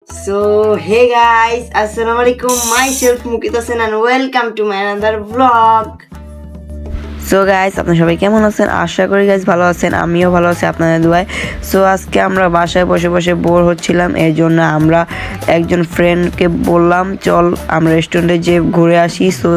So hey guys, assalamualaikum. Myself Mukita Sen and welcome to my another vlog. So guys আপনারা সবাই কেমন আছেন? আশা করি গাইস ভালো আছেন, আমিও ভালো আছি আপনাদের দোয়ায়। সো আজকে আমরা বাসায় বসে বসে বোর হচ্ছিলাম, এর জন্য আমরা একজন ফ্রেন্ডকে বললাম চল আমরা রেস্টুরেন্টে যে ঘুরে আসি। সো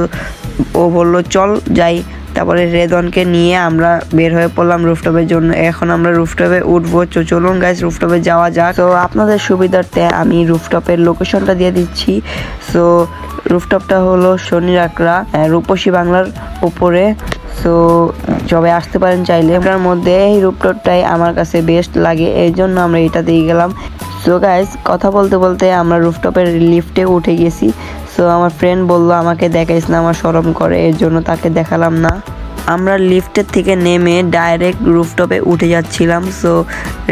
ও বলল চল যাই। তারপরে রেদনকে নিয়ে আমরা বের হয়ে পড়লাম রুফটপের জন্য। এখন আমরা রুফটপে উঠবো, চলুন গাইস রুফটপে যাওয়া যাক। তো আপনাদের সুবিধার্থে আমি রুফটপের লোকেশনটা দিয়ে দিচ্ছি। সো রুফটপটা হলো শনির আকরা, রূপসী বাংলার উপরে। সো সবাই আসতে পারেন চাইলে। এটার মধ্যে এই রুফটপটাই আমার কাছে বেস্ট লাগে, এই জন্য আমরা এটা দিয়ে গেলাম। সো গাইস কথা বলতে বলতে আমরা রুফটপের লিফটে উঠে গেছি। সো আমার ফ্রেন্ড বললো আমাকে দেখাইস না, আমার শরম করে, এর জন্য তাকে দেখালাম না। আমরা লিফটের থেকে নেমে ডাইরেক্ট রুফটপে উঠে যাচ্ছিলাম। সো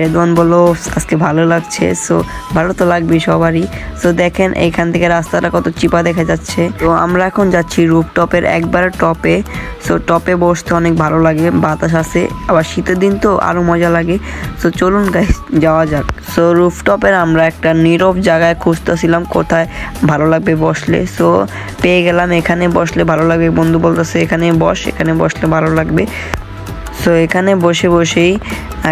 রেদওয়ান বললো আজকে ভালো লাগছে। সো ভালো তো লাগবে সবারই। সো দেখেন এখান থেকে রাস্তাটা কত চিপা দেখা যাচ্ছে। তো আমরা এখন যাচ্ছি রুফটপের একবারে টপে। সো টপে বসতে অনেক ভালো লাগে, বাতাস আছে, আবার শীতের দিন তো আরও মজা লাগে। সো চলুন গাইস যাওয়া যাক। সো রুফটপের আমরা একটা নীরব জায়গায় খুঁজতেছিলাম কোথায় ভালো লাগবে বসলে। সো পেয়ে গেলাম, এখানে বসলে ভালো লাগবে। বন্ধু বলতেছে এখানে বসলে ভালো লাগবে। সো এখানে বসে বসেই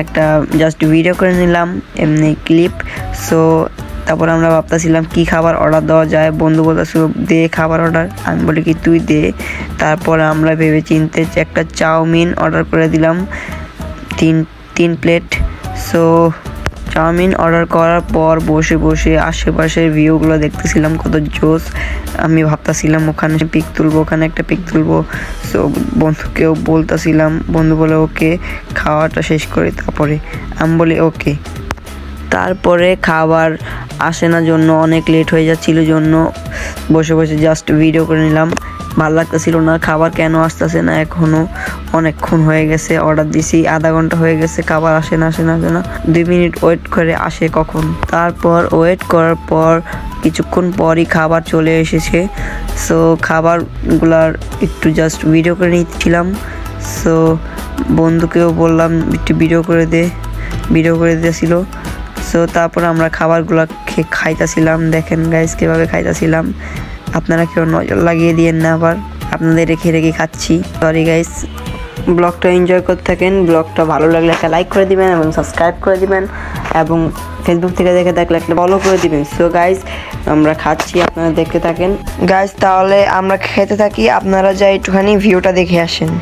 একটা জাস্ট ভিডিও করে নিলাম, এমনি ক্লিপ। সো তারপর আমরা ভাবতেছিলাম কি খাবার অর্ডার দেওয়া যায়। বন্ধু বলতেছিল দে খাবার অর্ডার, আমি বলি কি তুই দে। তারপর আমরা ভেবে চিনতে একটা চাউমিন অর্ডার করে দিলাম, তিন প্লেট। সো চাউমিন অর্ডার করার পর বসে বসে আশেপাশের ভিউগুলো দেখতেছিলাম, কত জোস। আমি ভাবতেছিলাম ওখানে পিক তুলবো, ওখানে একটা পিক তুলবো। সো বন্ধুকেও বলতেছিলাম, বন্ধু বলে ওকে খাওয়াটা শেষ করে তারপরে। আমি বলি ওকে। তারপরে খাবার আসে না জন্য অনেক লেট হয়ে যাচ্ছিল জন্য বসে বসে জাস্ট ভিডিও করে নিলাম। ভালো লাগতেছিল না, খাবার কেন আসতেছে না, এখনো অনেকক্ষণ হয়ে গেছে, অর্ডার দিছি আধা ঘন্টা হয়ে গেছে, খাবার আসে না 2 মিনিট ওয়েট করে আসে কখন। তারপর ওয়েট করার পর কিছুক্ষণ পরই খাবার চলে এসেছে। সো খাবারগুলার একটু জাস্ট ভিডিও করে নিচ্ছিলাম। সো বন্ধুকেও বললাম একটু ভিডিও করে দিয়েছিল। সো তারপর আমরা খাবারগুলো খাইতেছিলাম। দেখেন গাইস কীভাবে খাইতেছিলাম, আপনারা কেউ নজর লাগিয়ে দিয়েন না, আবার আপনাদের রেখে খাচ্ছি। সরি গাইস, ব্লগটা এনজয় করতে থাকেন। ব্লগটা ভালো লাগলে একটা লাইক করে দিবেন এবং সাবস্ক্রাইব করে দিবেন, এবং ফেসবুক থেকে দেখে থাকলে একটা ফলো করে দিবেন। সো গাইস আমরা খাচ্ছি, আপনারা দেখতে থাকেন। গাইস তাহলে আমরা খেতে থাকি, আপনারা যাই একটুখানি ভিউটা দেখে আসেন।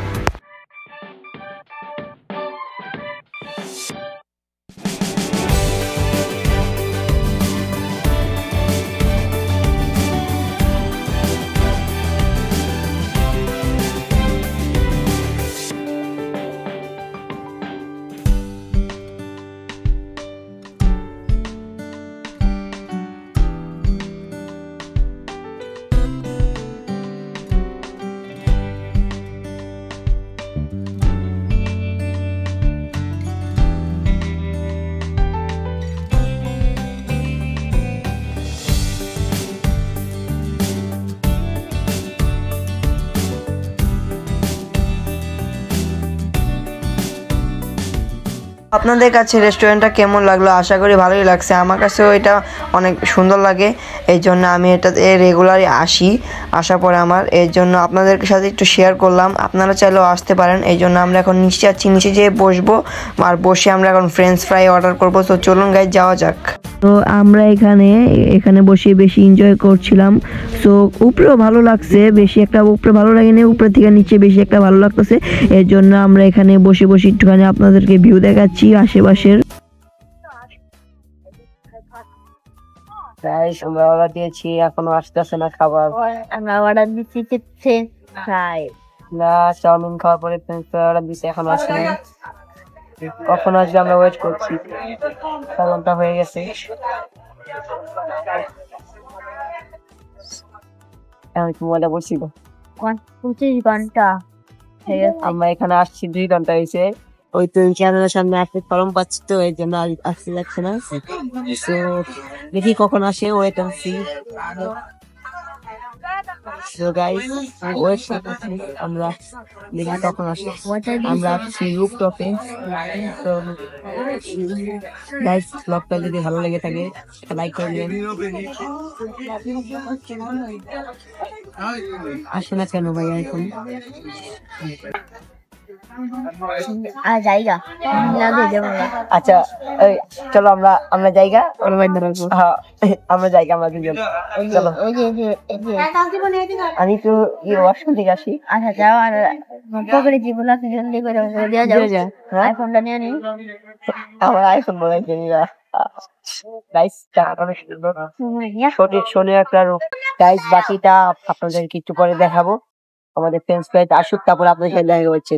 আপনাদের কাছে রেস্টুরেন্টটা কেমন লাগলো? আশা করি ভালোই লাগছে, আমার কাছেও এটা অনেক সুন্দর লাগে। এই জন্য আমি এটাতে রেগুলারই আসার পরে আমার এর জন্য আপনাদের সাথে একটু শেয়ার করলাম। আপনারা চাইলেও আসতে পারেন। এই জন্য আমরা এখন নিচে যাচ্ছি, নিচে যেয়ে বসবো, আর বসে আমরা এখন ফ্রেঞ্চ ফ্রাই অর্ডার করবো। তো চলুন গাইস যাওয়া যাক। তো আমরা এখানে বসে বেশি এনজয় করছিলাম। সো উপরেও ভালো লাগছে, বেশি একটা উপরে ভালো লাগেনি, উপরে থেকে নিচে বেশি একটা ভালো লাগতেছে। এর জন্য আমরা এখানে বসে বসে একটুখানি আপনাদেরকে ভিউ দেখাচ্ছি আশেপাশের। আমরা অর্ডার দিয়েছি, এখনো আসতেছে না খাবার। আমরা অর্ডার দিচ্ছি ফ্রেঞ্চ ফ্রাই না, চাউমিন খাওয়ার পরে ফ্রেঞ্চ ফ্রাই অর্ডার দিচ্ছি, এখনো আসেনি। কখন আসবে আমরা ওয়েট করছি, ঘন্টা হয়ে গেছে। আমি কি মজা করছি গো, 25 ঘন্টা আমরা এখানে আসছি 2 ঘন্টা হয়েছে। ওই তো চ্যানেলের সামনে আসতে গরম পাচ্ছি, তো এই জন্য আসতে যাচ্ছে না। তো দেখি কখন আসে, ওয়েট করছি। So guys, ওয়েট করতেছি আমরা দেখি কখন আসে। আমরা আসছি রুফটপে। তো গাইস ব্লগটা যদি ভালো লেগে থাকে লাইক করে দিবেন। আসে না কেন ভাই এখন? জায়গা আচ্ছা চলো আমরা জায়গা আমরা জায়গা আমরা দুজন চলো আমি তো ওয়াশরুম থেকে আসি। আচ্ছা যাও আর পকেটে যেগুলো আছে জলদি করে দেওয়া যাও। আইফোনটা নিয়ে নি। আমার আইফোন মনে হয় গাইস অনেক সুন্দর শোনে একটা রূপ। গাইস বাকিটা আপনাদের কিছু পরে দেখাবো। আমাদের ফ্রেন্ডস পেজ আসুক তারপর আপনাদের সাথে দেখা হচ্ছে।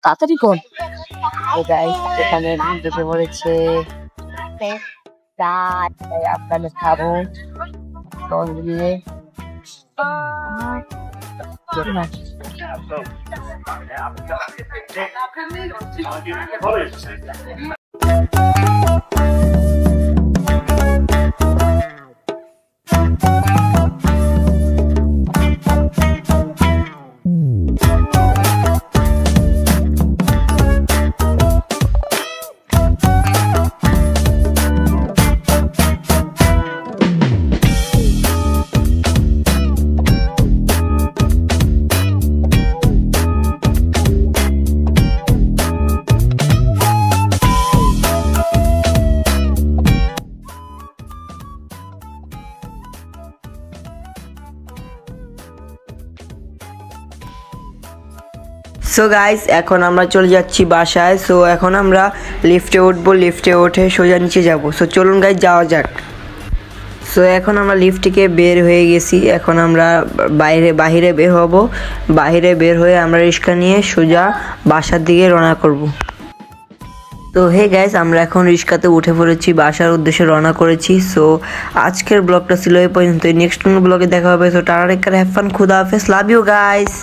তাড়াতাড়ি কোন এখানে ঢুকে পড়েছে আপনাদের খাবো দিয়ে সো গাইস এখন আমরা চলে যাচ্ছি বাসায়। সো এখন আমরা লিফটে উঠবো, লিফটে উঠে সোজা নিচে যাব। সো চলুন গাইস যাওয়া যাক। সো এখন আমরা লিফট থেকে বের হয়ে গেছি। এখন আমরা বাহিরে বের হব। বাহিরে বের হয়ে আমরা রিক্সা নিয়ে সোজা বাসার দিকে রওনা করব। তো হে গাইস আমরা এখন রিক্সাতে উঠে পড়েছি, বাসার উদ্দেশ্যে রওনা করেছি। সো আজকের ব্লগটা ছিল এই পর্যন্ত। নেক্সট ব্লগে দেখা হবে। সো টাটা, হ্যাভ ফান, খুদা হাফেজ, লাভ ইউ গাইস।